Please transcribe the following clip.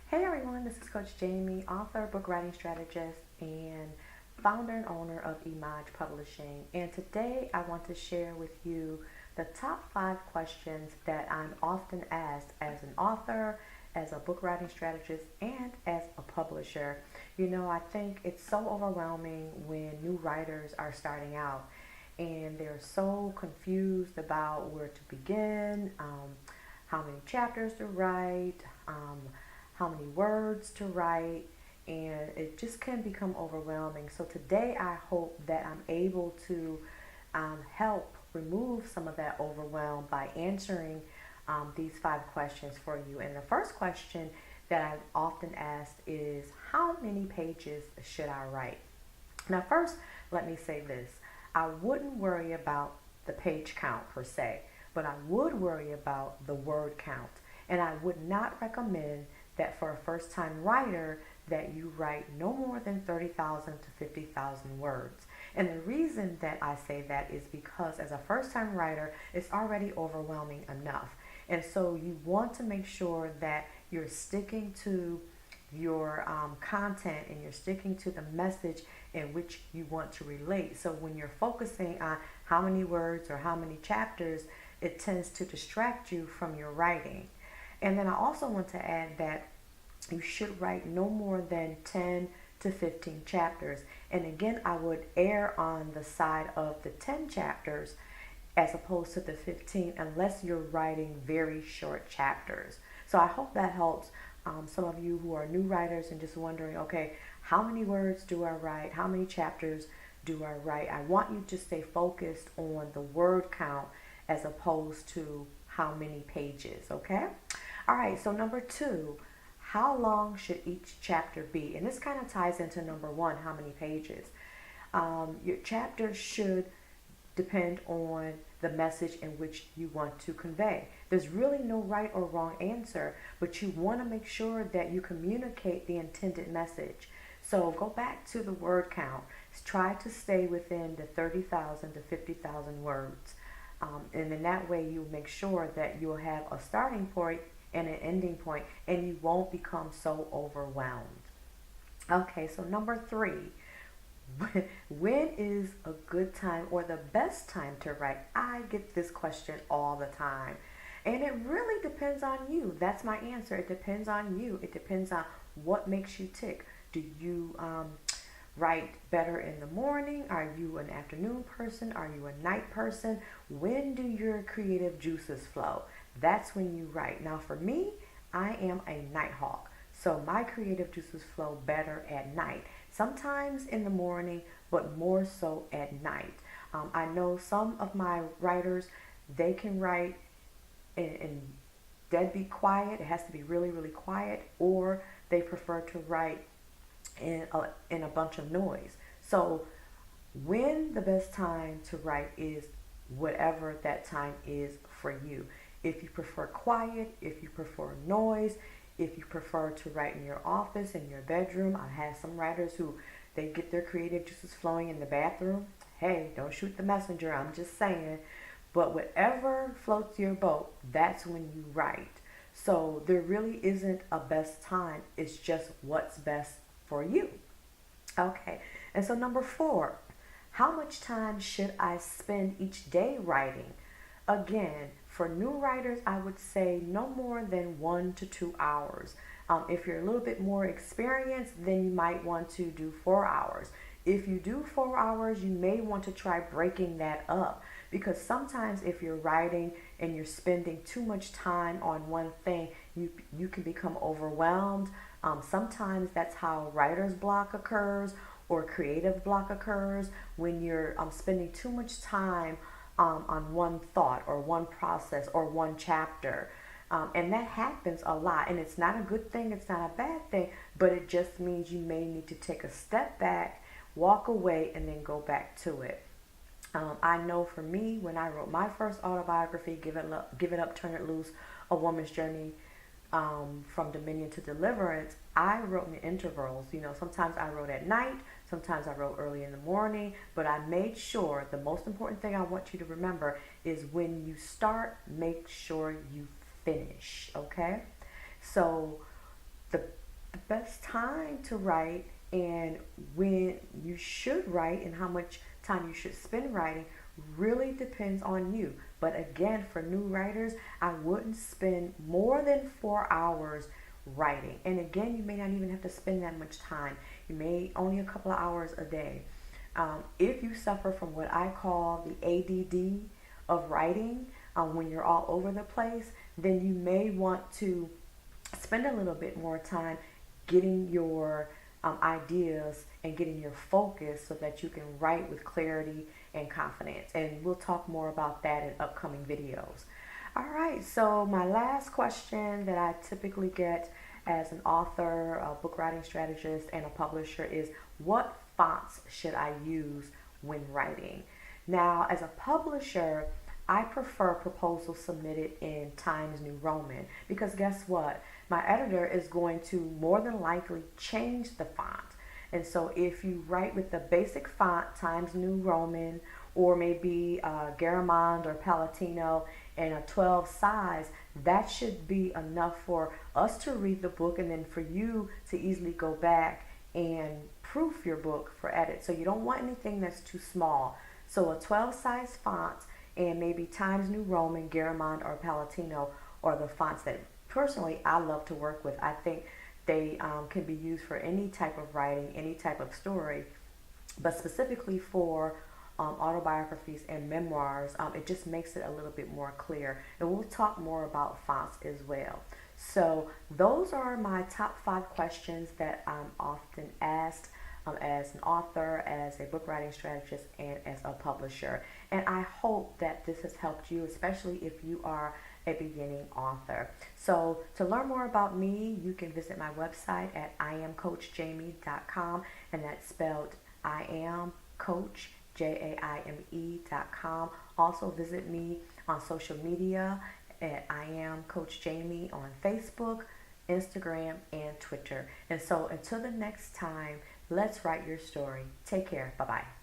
Hey everyone, this is Coach Jaime, author, book writing strategist, and founder and owner of Image Publishing. And today I want to share with you the top 5 questions that I'm often asked as an author, as a book writing strategist, and as a publisher. I think it's so overwhelming when new writers are starting out and they're so confused about where to begin, how many chapters to write, how many words to write, and it just can become overwhelming. So today I hope that I'm able to help remove some of that overwhelm by answering these 5 questions for you. And the first question that I'm often asked is, how many pages should I write? Now, first, let me say this. I wouldn't worry about the page count per se, but I would worry about the word count. And I would not recommend that for a first-time writer that you write no more than 30,000 to 50,000 words. And the reason that I say that is because as a first-time writer, it's already overwhelming enough. And so you want to make sure that you're sticking to your content and you're sticking to the message in which you want to relate. So when you're focusing on how many words or how many chapters, it tends to distract you from your writing. And then I also want to add that you should write no more than 10 to 15 chapters. And again, I would err on the side of the 10 chapters as opposed to the 15 unless you're writing very short chapters. So I hope that helps some of you who are new writers and just wondering, okay, how many words do I write? How many chapters do I write? I want you to stay focused on the word count as opposed to how many pages, okay? All right, so number 2, how long should each chapter be? And this kind of ties into number 1, how many pages. Your chapter should depend on the message in which you want to convey. There's really no right or wrong answer, but you want to make sure that you communicate the intended message. So go back to the word count. Try to stay within the 30,000 to 50,000 words. And in that way, you'll make sure that you'll have a starting point and an ending point, and you won't become so overwhelmed. Okay, so number 3, when is a good time or the best time to write? I get this question all the time, and it really depends on you. That's my answer. It depends on you. It depends on what makes you tick. Do you write better in the morning? Are you an afternoon person? Are you a night person? When do your creative juices flow? That's when you write. Now for me, I am a night hawk. So my creative juices flow better at night. Sometimes in the morning, but more so at night. I know some of my writers, they can write in dead be quiet. It has to be really, really quiet. Or they prefer to write in a bunch of noise. So when the best time to write is whatever that time is for you. If you prefer quiet, if you prefer noise, if you prefer to write in your office, in your bedroom. I have some writers who they get their creative juices flowing in the bathroom. Hey, don't shoot the messenger, I'm just saying. But whatever floats your boat, that's when you write. So there really isn't a best time. It's just what's best for you. Okay, and so number 4, how much time should I spend each day writing? Again, for new writers, I would say no more than 1 to 2 hours. If you're a little bit more experienced, then you might want to do 4 hours. If you do 4 hours, you may want to try breaking that up, because sometimes if you're writing and you're spending too much time on one thing, you can become overwhelmed. Sometimes that's how writer's block occurs or creative block occurs when you're spending too much time on one thought or one process or one chapter. And that happens a lot. And it's not a good thing, it's not a bad thing, but it just means you may need to take a step back, walk away, and then go back to it. I know for me, when I wrote my first autobiography, Give It Up, Turn It Loose, A Woman's Journey from Dominion to Deliverance, I wrote in intervals. Sometimes I wrote at night, sometimes I wrote early in the morning, but I made sure, the most important thing I want you to remember is when you start, make sure you finish, okay? So the best time to write and when you should write and how much time you should spend writing really depends on you. But again, for new writers, I wouldn't spend more than 4 hours writing. And again, you may not even have to spend that much time. You may only a couple of hours a day. If you suffer from what I call the ADD of writing, when you're all over the place, then you may want to spend a little bit more time getting your ideas and getting your focus so that you can write with clarity and confidence. And we'll talk more about that in upcoming videos. All right, so my last question that I typically get as an author, a book writing strategist, and a publisher is, what fonts should I use when writing? Now, as a publisher, I prefer proposals submitted in Times New Roman because guess what? My editor is going to more than likely change the font. And so if you write with the basic font, Times New Roman, or maybe Garamond or Palatino in a 12 size, that should be enough for us to read the book and then for you to easily go back and proof your book for edit. So you don't want anything that's too small. So a 12 size font and maybe Times New Roman, Garamond, or Palatino are the fonts that personally I love to work with. I think they can be used for any type of writing, any type of story, but specifically for autobiographies and memoirs, it just makes it a little bit more clear. And we'll talk more about fonts as well. So those are my top 5 questions that I'm often asked as an author, as a book writing strategist, and as a publisher. And I hope that this has helped you, especially if you are a beginning author. So to learn more about me, you can visit my website at iamcoachjaime.com, and that's spelled iamcoach.jaime.com. Also visit me on social media at I Am Coach Jaime on Facebook, Instagram, and Twitter. And so until the next time, let's write your story. Take care. Bye-bye.